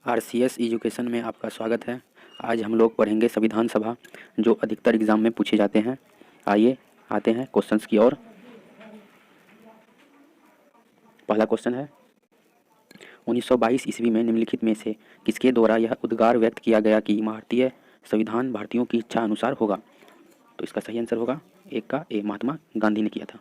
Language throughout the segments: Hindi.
आरसीएस एजुकेशन में आपका स्वागत है। आज हम लोग पढ़ेंगे संविधान सभा, जो अधिकतर एग्जाम में पूछे जाते हैं। आइए आते हैं क्वेश्चंस की ओर। पहला क्वेश्चन है, 1922 ईस्वी में निम्नलिखित में से किसके द्वारा यह उद्गार व्यक्त किया गया कि भारतीय संविधान भारतीयों की इच्छा अनुसार होगा? तो इसका सही आंसर होगा एक का ए, महात्मा गांधी ने किया था।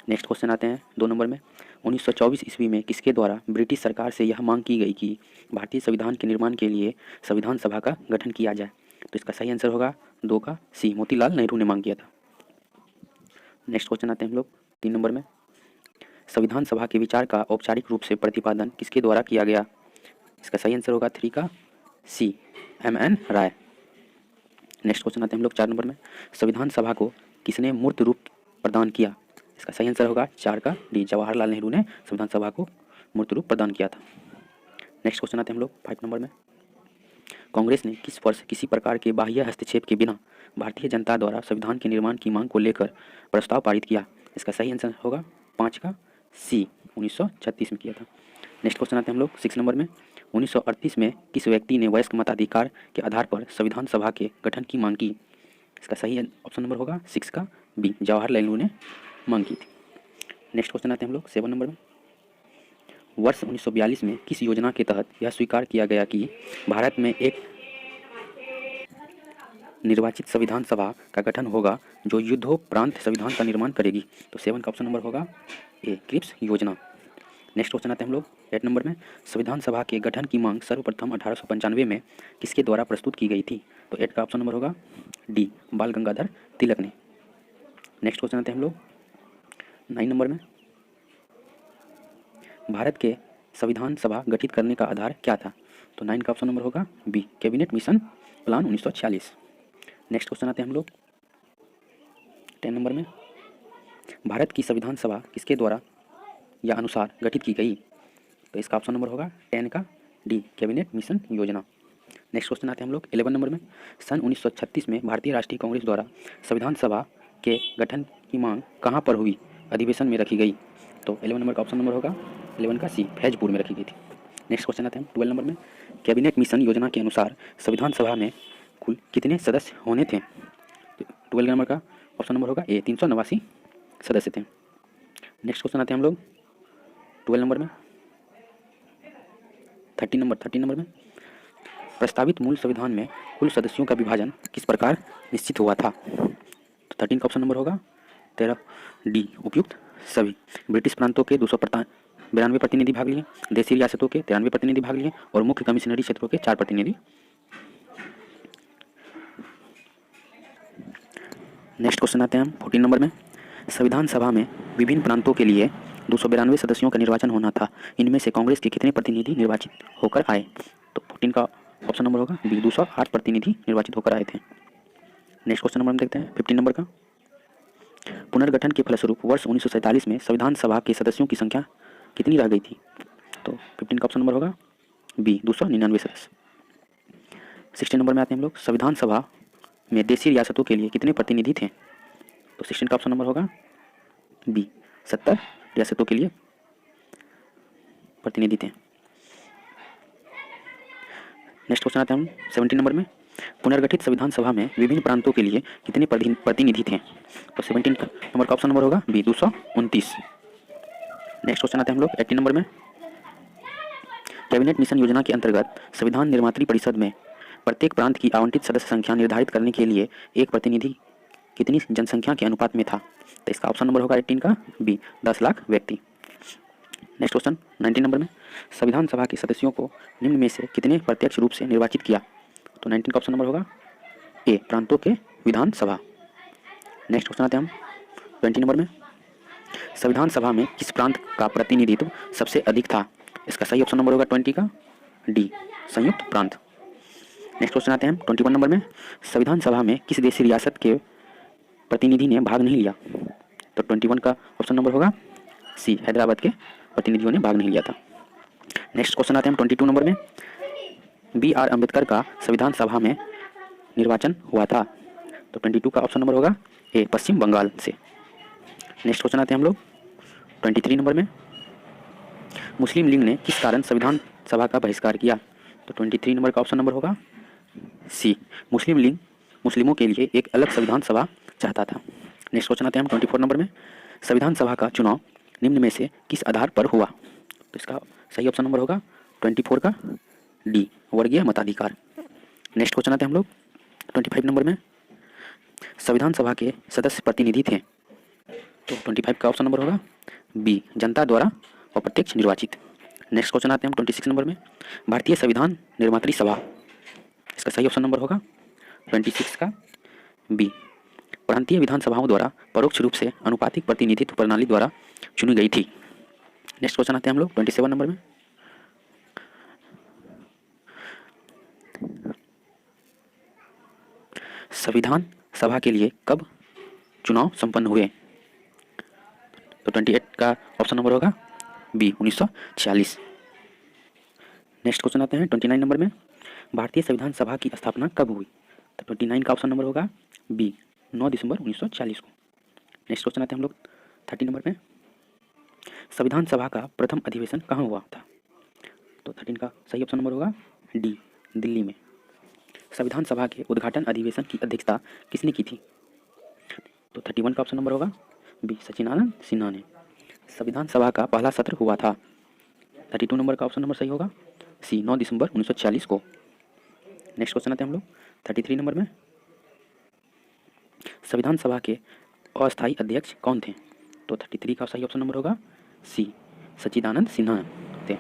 नेक्स्ट क्वेश्चन आते हैं 2 नंबर में, 1924 ईस्वी में किसके द्वारा ब्रिटिश सरकार से यह मांग की गई कि भारतीय संविधान के निर्माण के लिए संविधान सभा का गठन किया जाए? तो इसका सही आंसर होगा 2 का सी, मोतीलाल नेहरू ने मांग किया था। नेक्स्ट क्वेश्चन आते हैं हम लोग 3 नंबर में, संविधान सभा के विचार का औपचारिक रूप से प्रतिपादन किसके द्वारा किया गया? इसका सही आंसर होगा 3 का सी, MN राय। नेक्स्ट क्वेश्चन आते हैं हम लोग 4 नंबर में, संविधान सभा को किसने मूर्त रूप प्रदान किया? इसका सही आंसर होगा 4 का डी, जवाहरलाल नेहरू ने संविधान सभा को मूर्त रूप प्रदान किया था। नेक्स्ट क्वेश्चन आते हैं हम लोग 5 नंबर में, कांग्रेस ने किस वर्ष किसी प्रकार के बाह्य हस्तक्षेप के बिना भारतीय जनता द्वारा संविधान के निर्माण की मांग को लेकर प्रस्ताव पारित किया? इसका सही आंसर होगा 5 का सी, 1936 में किया था। नेक्स्ट क्वेश्चन आते हैं हम लोग 6 नंबर में, 1938 में किस व्यक्ति ने वयस्क मताधिकार के आधार पर संविधान सभा के गठन की मांग की? इसका सही ऑप्शन नंबर होगा 6 का बी, जवाहरलाल नेहरू ने मांग की थी। नेक्स्ट क्वेश्चन आते हैं हम लोग 7 नंबर में, वर्ष 1942 में किस योजना के तहत यह स्वीकार किया गया कि भारत में एक निर्वाचित संविधान सभा का गठन होगा जो युद्धोपरांत संविधान का निर्माण करेगी? तो 7 का ऑप्शन नंबर होगा ए, क्रिप्स योजना। नेक्स्ट क्वेश्चन आते हैं हम लोग 8 नंबर में, संविधान सभा के गठन की मांग सर्वप्रथम 1895 में किसके द्वारा प्रस्तुत की गई थी? तो 8 का ऑप्शन नंबर होगा डी, बाल गंगाधर तिलक ने। नेक्स्ट क्वेश्चन आते हैं हम लोग 9 नंबर में, भारत के संविधान सभा गठित करने का आधार क्या था? तो 9 का ऑप्शन नंबर होगा B, cabinet mission plan 1946। Next question आते हैं हम लोग 10 नंबर में, भारत की संविधान सभा किसके द्वारा या अनुसार गठित की गई? तो इसका ऑप्शन नंबर होगा 10 का डी, कैबिनेट मिशन योजना। नेक्स्ट क्वेश्चन आते हैं हम लोग 11 नंबर में, सन 1936 में भारतीय राष्ट्रीय कांग्रेस द्वारा संविधान सभा के गठन की मांग कहाँ पर हुई अधिवेशन में रखी गई? तो 11 नंबर का ऑप्शन नंबर होगा 11 का सी, फैजपुर में रखी गई थी। नेक्स्ट क्वेश्चन आते हैं 12 नंबर में, कैबिनेट मिशन योजना के अनुसार संविधान सभा में कुल कितने सदस्य होने थे? तो 12 नंबर का ऑप्शन नंबर होगा ए, 389 सदस्य थे। नेक्स्ट क्वेश्चन आते हैं हम लोग 12 नंबर में 13 नंबर में, प्रस्तावित मूल संविधान में कुल सदस्यों का विभाजन किस प्रकार निश्चित हुआ था? तो 13 का ऑप्शन नंबर होगा 13 डी, उपयुक्त सभी। ब्रिटिश प्रांतों के 292 प्रतिनिधि भाग लिए, देशी रियासतों के 93 प्रतिनिधि भाग लिए और मुख्य कमिश्नरी क्षेत्रों के 4 प्रतिनिधि। नेक्स्ट क्वेश्चन आते हैं हम 14 नंबर में, संविधान सभा में विभिन्न प्रांतों के लिए 292 सदस्यों का निर्वाचन होना था, इनमें से कांग्रेस के कितने प्रतिनिधि निर्वाचित होकर आए? तो 14 का ऑप्शन नंबर होगा बी, 208 प्रतिनिधि निर्वाचित होकर आए थे। नेक्स्ट क्वेश्चन नंबर हम देखते हैं 15 नंबर का, पुनर्गठन के फलस्वरूप वर्ष 1947 में संविधान सभा के सदस्यों की संख्या कितनी रह गई थी? तो 15 का ऑप्शन नंबर होगा बी, 299 सदस्य। 16 नंबर में आते हैं हम लोग, संविधान सभा में देशी रियासतों के लिए कितने प्रतिनिधि थे? तो 16 का ऑप्शन नंबर होगा बी, 70 रियासतों के लिए प्रतिनिधि थे। नेक्स्ट क्वेश्चन आते हैं हम 17 नंबर में, पुनर्गठित संविधान सभा में विभिन्न प्रांतों के लिए कितने प्रतिनिधि थे? तो 17 नंबर का ऑप्शन नंबर होगा बी, 229। नेक्स्ट क्वेश्चन आते हैं हम लोग 18 नंबर में, कैबिनेट मिशन योजना के अंतर्गत संविधान निर्मात्री परिषद में प्रत्येक प्रांत की आवंटित सदस्य संख्या निर्धारित करने के लिए एक प्रतिनिधि कितनी जनसंख्या के अनुपात में था? तो इसका ऑप्शन नंबर होगा 18 का बी, 10 लाख व्यक्ति। नेक्स्ट क्वेश्चन 19 नंबर में, संविधान सभा के सदस्यों को निम्न में से कितने प्रत्यक्ष रूप से निर्वाचित किया? तो 19 का ऑप्शन नंबर होगा ए, प्रांतों के विधान सभा। नेक्स्ट क्वेश्चन आते हैं हम 20 नंबर में, संविधान सभा में किस प्रांत का प्रतिनिधित्व सबसे अधिक था? इसका सही ऑप्शन नंबर होगा 20 का डी, संयुक्त प्रांत। नेक्स्ट क्वेश्चन आते हैं हम 21 नंबर में, संविधान सभा में किस देशी रियासत के प्रतिनिधि ने भाग नहीं लिया? तो 21 का ऑप्शन नंबर होगा सी, हैदराबाद के प्रतिनिधियों ने भाग नहीं लिया था। नेक्स्ट क्वेश्चन आते हैं हम 22 नंबर में, BR अम्बेडकर का संविधान सभा में निर्वाचन हुआ था? तो 22 का ऑप्शन नंबर होगा ए, पश्चिम बंगाल से। नेक्स्ट क्वेश्चन आते हैं हम लोग 23 नंबर में, मुस्लिम लीग ने किस कारण संविधान सभा का बहिष्कार किया? तो तो 23 नंबर का ऑप्शन नंबर होगा सी, मुस्लिम लीग मुस्लिमों के लिए एक अलग संविधान सभा चाहता था। नेक्स्ट क्वेश्चन आते हैं हम 24 नंबर में, संविधान सभा का चुनाव निम्न में से किस आधार पर हुआ? तो इसका सही ऑप्शन नंबर होगा 24 का डी, वर्गीय मताधिकार। नेक्स्ट क्वेश्चन आते हैं हम लोग 25 नंबर में, संविधान सभा के सदस्य प्रतिनिधि थे। तो 25 का ऑप्शन नंबर होगा बी, जनता द्वारा अप्रत्यक्ष निर्वाचित। नेक्स्ट क्वेश्चन आते हैं हम 26 नंबर में, भारतीय संविधान निर्मात्री सभा, इसका सही ऑप्शन नंबर होगा 26 का बी, प्रांतीय विधानसभाओं द्वारा परोक्ष रूप से अनुपातिक प्रतिनिधित्व प्रणाली द्वारा चुनी गई थी। नेक्स्ट क्वेश्चन आते हैं हम लोग 27 नंबर में, संविधान सभा के लिए कब चुनाव संपन्न हुए? तो 28 का ऑप्शन नंबर होगा बी, 1946। नेक्स्ट क्वेश्चन आते हैं 29 नंबर में, भारतीय संविधान सभा की स्थापना कब हुई? तो 29 का ऑप्शन नंबर होगा बी, 9 दिसंबर 1940 को। नेक्स्ट क्वेश्चन आते हैं हम लोग 30 नंबर में, संविधान सभा का प्रथम अधिवेशन कहाँ हुआ था? तो 13 का सही ऑप्शन नंबर होगा डी, दिल्ली में। संविधान सभा के उद्घाटन अधिवेशन की अध्यक्षता किसने की थी? तो 31 का ऑप्शन नंबर होगा बी, सचिदानंद सिन्हा ने। संविधान सभा का पहला सत्र हुआ था। 32 नंबर का ऑप्शन नंबर सही होगा सी, 9 दिसंबर 1940 को। नेक्स्ट क्वेश्चन आते हैं हम लोग 33 नंबर में, संविधान सभा के अस्थायी अध्यक्ष कौन थे? तो 33 का सही ऑप्शन नंबर होगा सी, सचिदानंद सिन्हा थे।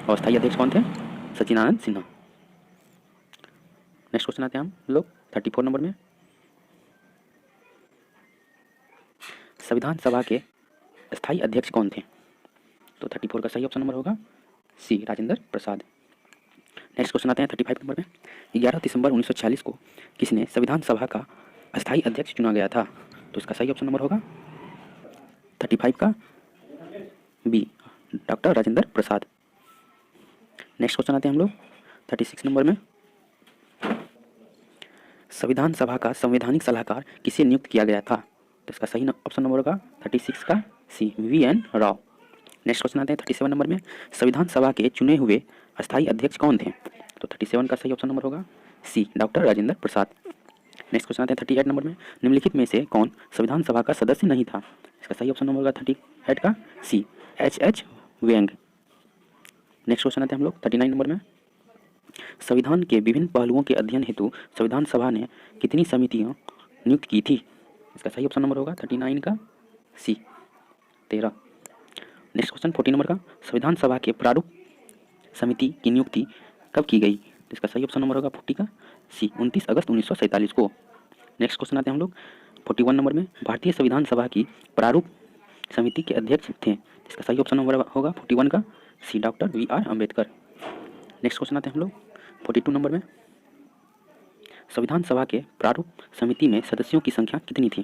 अस्थायी अध्यक्ष कौन थे? सचिदानंद सिन्हा। नेक्स्ट क्वेश्चन आते हैं हम लोग 34 नंबर में, संविधान सभा के स्थायी अध्यक्ष कौन थे? तो 34 का सही ऑप्शन नंबर होगा सी, राजेंद्र प्रसाद। नेक्स्ट क्वेश्चन आते हैं 35 नंबर में, 11 दिसंबर 1940 को किसने संविधान सभा का अस्थायी अध्यक्ष चुना गया था? तो इसका सही ऑप्शन नंबर होगा 35 का B, doctor Rajendra Prasad. Next question आते हैं हम लोग 36 नंबर में, संविधान सभा का संवैधानिक सलाहकार किसे नियुक्त किया गया था? तो इसका सही ऑप्शन नंबर होगा 36 का सी, वी.एन. राव। नेक्स्ट क्वेश्चन आते हैं 37 नंबर में, संविधान सभा के चुने हुए अस्थायी अध्यक्ष कौन थे? तो 37 का सही ऑप्शन नंबर होगा सी, doctor Rajendra Prasad. Next question आते हैं 38 नंबर में, निम्नलिखित में से कौन संविधान सभा का सदस्य नहीं था? इसका सही ऑप्शन नंबर होगा 38 का सी, एच वेंग। नेक्स्ट क्वेश्चन आते हैं हम लोग 39 नंबर में, संविधान के विभिन्न पहलुओं के अध्ययन हेतु संविधान सभा ने कितनी समितियां नियुक्त की थी? इसका सही ऑप्शन नंबर होगा 39 का सी, 13। नेक्स्ट क्वेश्चन 40 नंबर का, संविधान सभा के प्रारूप समिति की नियुक्ति कब की गई? इसका सही ऑप्शन नंबर होगा 40 का सी, 29 अगस्त 1947 को। नेक्स्ट क्वेश्चन आते हैं हम लोग 41 नंबर में, भारतीय संविधान सभा की प्रारूप समिति के अध्यक्ष थे। इसका सही ऑप्शन नंबर होगा 41 का C, doctor V R. Ambedkar. Next question आते हैं हम लोग 42 नंबर में, संविधान सभा के प्रारूप समिति में सदस्यों की संख्या कितनी थी?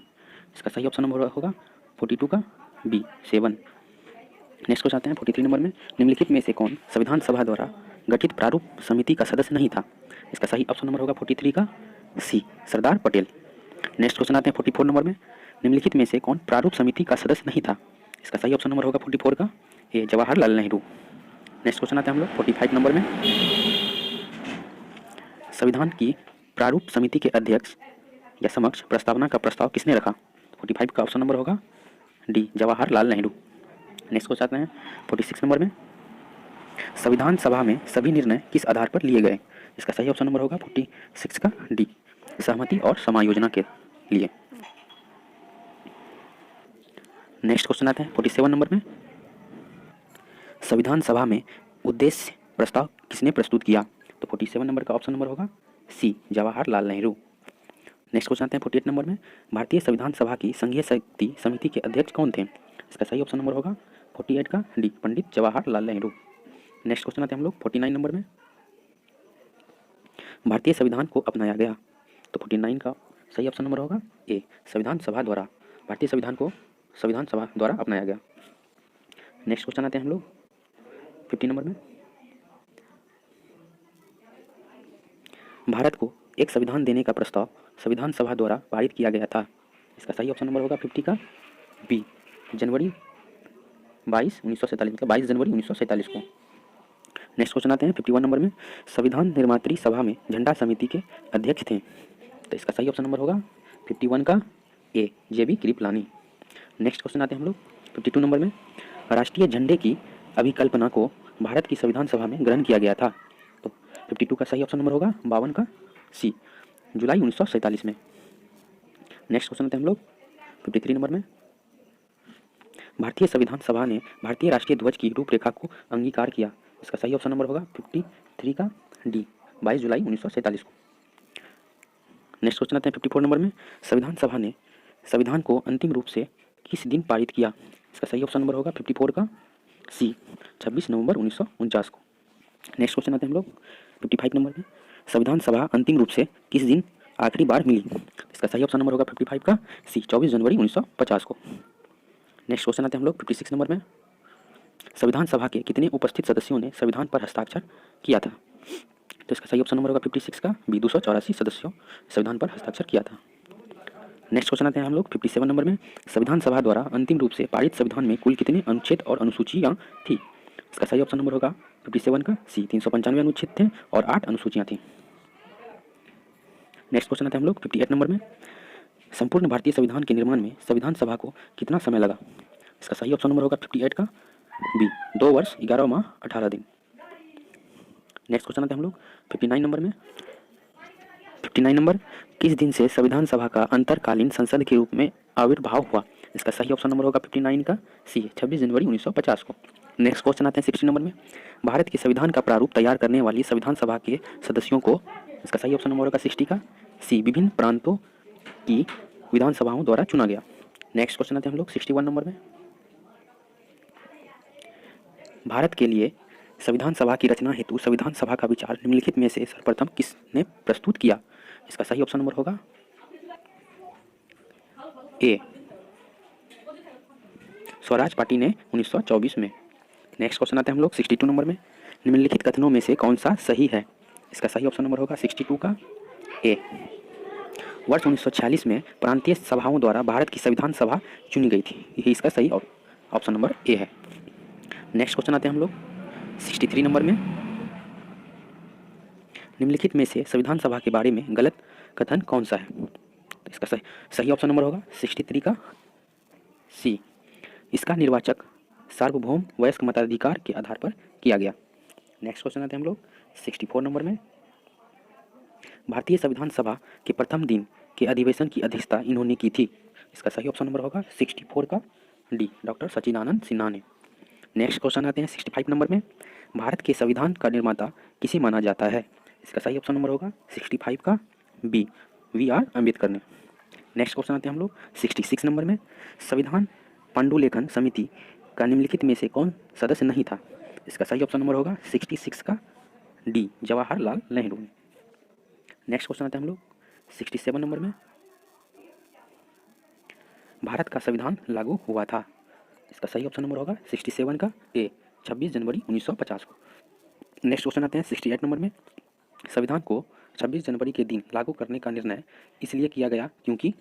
इसका सही ऑप्शन नंबर होगा 42 का बी, 7। नेक्स्ट क्वेश्चन आते हैं 43 नंबर में, निम्नलिखित में से कौन संविधान सभा द्वारा गठित प्रारूप समिति का सदस्य नहीं था? इसका सही ऑप्शन नंबर होगा 43 का सी, सरदार पटेल। नेक्स्ट क्वेश्चन आते हैं 44 नंबर में, निम्नलिखित में से कौन प्रारूप समिति का सदस्य नहीं था? इसका सही ऑप्शन नंबर होगा 44 का ए, जवाहरलाल नेहरू। नेक्स्ट क्वेश्चन आते हैं हम लोग 45 नंबर में, संविधान की प्रारूप समिति के अध्यक्ष या समक्ष प्रस्तावना का प्रस्ताव किसने रखा? 45 का ऑप्शन नंबर होगा D, Jawaharlal Nehru. Next question आते हैं 46 नंबर में, संविधान सभा में सभी निर्णय किस आधार पर लिए गए? इसका सही ऑप्शन नंबर होगा 46 का डी, सहमति और समायोजना के लिए। नेक्स्ट क्वेश्चन आते हैं 47 नंबर में, संविधान सभा में उद्देश्य प्रस्ताव किसने प्रस्तुत किया? तो 47 नंबर का ऑप्शन नंबर होगा सी, जवाहरलाल नेहरू। नेक्स्ट क्वेश्चन आते हैं 48 नंबर में, भारतीय संविधान सभा की संघीय शक्ति समिति के अध्यक्ष कौन थे? इसका सही ऑप्शन नंबर होगा 48 का D, Pandit Jawaharlal Nehru. Next question आते हैं हम लोग 49 नंबर में, भारतीय संविधान को अपनाया गया। तो 49 का सही ऑप्शन नंबर होगा ए, संविधान सभा द्वारा, भारतीय संविधान को संविधान सभा द्वारा अपनाया गया। नेक्स्ट क्वेश्चन आते हैं हम लोग 50 नंबर में, भारत को एक संविधान देने का प्रस्ताव संविधान सभा द्वारा पारित किया गया था। इसका सही ऑप्शन नंबर होगा 50 का बी, जनवरी 22, 1947, मतलब 22 जनवरी 1947 को। नेक्स्ट क्वेश्चन आते हैं 51 नंबर में, संविधान निर्मात्री सभा में झंडा समिति के अध्यक्ष थे। तो इसका सही ऑप्शन नंबर होगा 51 का ए, JB कृपलानी। नेक्स्ट क्वेश्चन आते हैं हम लोग 52 नंबर में, राष्ट्रीय झंडे की अभिकल्पना को भारत की संविधान सभा में ग्रहण किया गया था। तो 52 का सही ऑप्शन नंबर होगा 52 का सी, जुलाई 1947 में। नेक्स्ट क्वेश्चन आते हैं हम लोग 53 नंबर में, भारतीय संविधान सभा ने भारतीय राष्ट्रीय ध्वज की रूपरेखा को अंगीकार किया। इसका सही ऑप्शन नंबर होगा 53 का डी, 22 जुलाई 1947 को। नेक्स्ट क्वेश्चन आते हैं 54 नंबर में, संविधान सभा ने संविधान को अंतिम रूप से किस दिन पारित किया। इसका सही ऑप्शन नंबर होगा 54 का सी, 26 नवंबर 1949 को। नेक्स्ट क्वेश्चन आते हैं हम लोग 55 नंबर में, संविधान सभा अंतिम रूप से किस दिन आखिरी बार मिली। इसका सही ऑप्शन नंबर होगा 55 का सी, 24 जनवरी 1950 को। नेक्स्ट क्वेश्चन आते हैं हम लोग 56 नंबर में, संविधान सभा के कितने उपस्थित सदस्यों ने संविधान पर हस्ताक्षर किया था। तो इसका सही ऑप्शन नंबर होगा 56 का बी, 284 सदस्यों संविधान पर हस्ताक्षर किया था। नेक्स्ट क्वेश्चन आते हैं हम लोग 57 नंबर में, संविधान सभा द्वारा अंतिम रूप से पारित संविधान में कुल कितने अनुच्छेद और अनुसूचियां थी। इसका सही ऑप्शन नंबर होगा 57 का सी, 395 अनुच्छेद थे और 8 अनुसूचियां थी। नेक्स्ट क्वेश्चन आते हैं हम लोग 58 नंबर में, संपूर्ण भारतीय संविधान के निर्माण में संविधान सभा को कितना समय लगा। इसका सही ऑप्शन नंबर होगा 58 का बी, 2 वर्ष 11 माह 18 दिन। नेक्स्ट क्वेश्चन आते हैं हम लोग 59 नंबर में, 59 नंबर, किस दिन से संविधान सभा का अंतरकालीन संसद के रूप में आविर्भाव हुआ। इसका सही ऑप्शन नंबर होगा 59 का सी, 26 जनवरी 1950 को। नेक्स्ट क्वेश्चन आते हैं 60 नंबर में, भारत के संविधान का प्रारूप तैयार करने वाली संविधान सभा के सदस्यों को। इसका सही ऑप्शन नंबर होगा 60 का सी, विभिन्न प्रांतों की विधानसभाओं द्वारा चुना गया। नेक्स्ट क्वेश्चन आते हैं हम लोग 61 नंबर में, भारत के लिए संविधान सभा की रचना हेतु संविधान सभा का विचार निम्नलिखित में से सर्वप्रथम किसने प्रस्तुत किया। इसका सही ऑप्शन नंबर होगा ए, स्वराज पार्टी ने 1924 में। नेक्स्ट क्वेश्चन आते हैं हम लोग 62 नंबर में, निम्नलिखित कथनों में से कौन सा सही है। इसका सही ऑप्शन नंबर होगा 62 का ए, वर्ष 1946 में प्रांतीय सभाओं द्वारा भारत की संविधान सभा चुनी गई थी। यही इसका सही ऑप्शन नंबर ए है। नेक्स्ट क्वेश्चन आते हैं हम लोग 63 नंबर में, निम्नलिखित में से संविधान सभा के बारे में गलत कथन कौन सा है। तो इसका सही ऑप्शन नंबर होगा 63 का सी, इसका निर्वाचक सार्वभौम वयस्क मताधिकार के आधार पर किया गया। नेक्स्ट क्वेश्चन आते हैं हम लोग 64 नंबर में, भारतीय संविधान सभा के प्रथम दिन के अधिवेशन की अध्यक्षता इन्होंने की थी। इसका सही ऑप्शन नंबर होगा 64 का डी, डॉक्टर सच्चिदानंद सिन्हा ने। नेक्स्ट क्वेश्चन आते हैं 65 नंबर में, भारत के संविधान का निर्माता किसे माना जाता है। इसका सही ऑप्शन नंबर होगा 65 का बी, VR अम्बेडकर ने। नेक्स्ट क्वेश्चन आते हैं हम लोग 66 नंबर में, संविधान पांडुलेखन समिति का निम्नलिखित में से कौन सदस्य नहीं था। इसका सही ऑप्शन नंबर होगा 66 का डी, जवाहरलाल नेहरू ने। नेक्स्ट क्वेश्चन आते हैं हम लोग 67 नंबर में, भारत का संविधान लागू हुआ था। इसका सही ऑप्शन नंबर होगा 67 का ए, 26 जनवरी 1950 को। नेक्स्ट क्वेश्चन आते हैं 68 नंबर में, संविधान को 26 जनवरी के दिन लागू करने का निर्णय इसलिए किया गया क्योंकि।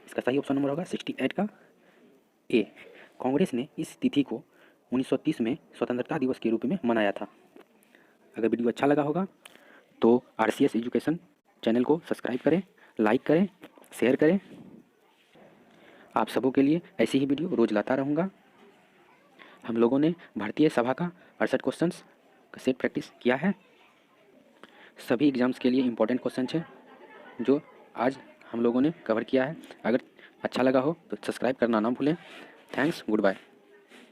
इसका सही ऑप्शन नंबर होगा 68 का ए, कांग्रेस ने इस तिथि को 1930 में स्वतंत्रता दिवस के रूप में मनाया था। अगर वीडियो अच्छा लगा होगा तो RCS एजुकेशन चैनल को सब्सक्राइब करें, लाइक करें, शेयर करें। आप सबों के लिए ऐसी ही वीडियो रोज लाता रहूँगा। हम लोगों ने भारतीय सभा का 68 क्वेश्चंस का सेट प्रैक्टिस किया है। सभी एग्जाम्स के लिए इम्पोर्टेंट क्वेश्चन हैं जो आज हम लोगों ने कवर किया है। अगर अच्छा लगा हो तो सब्सक्राइब करना ना भूलें। Thanks, good bye.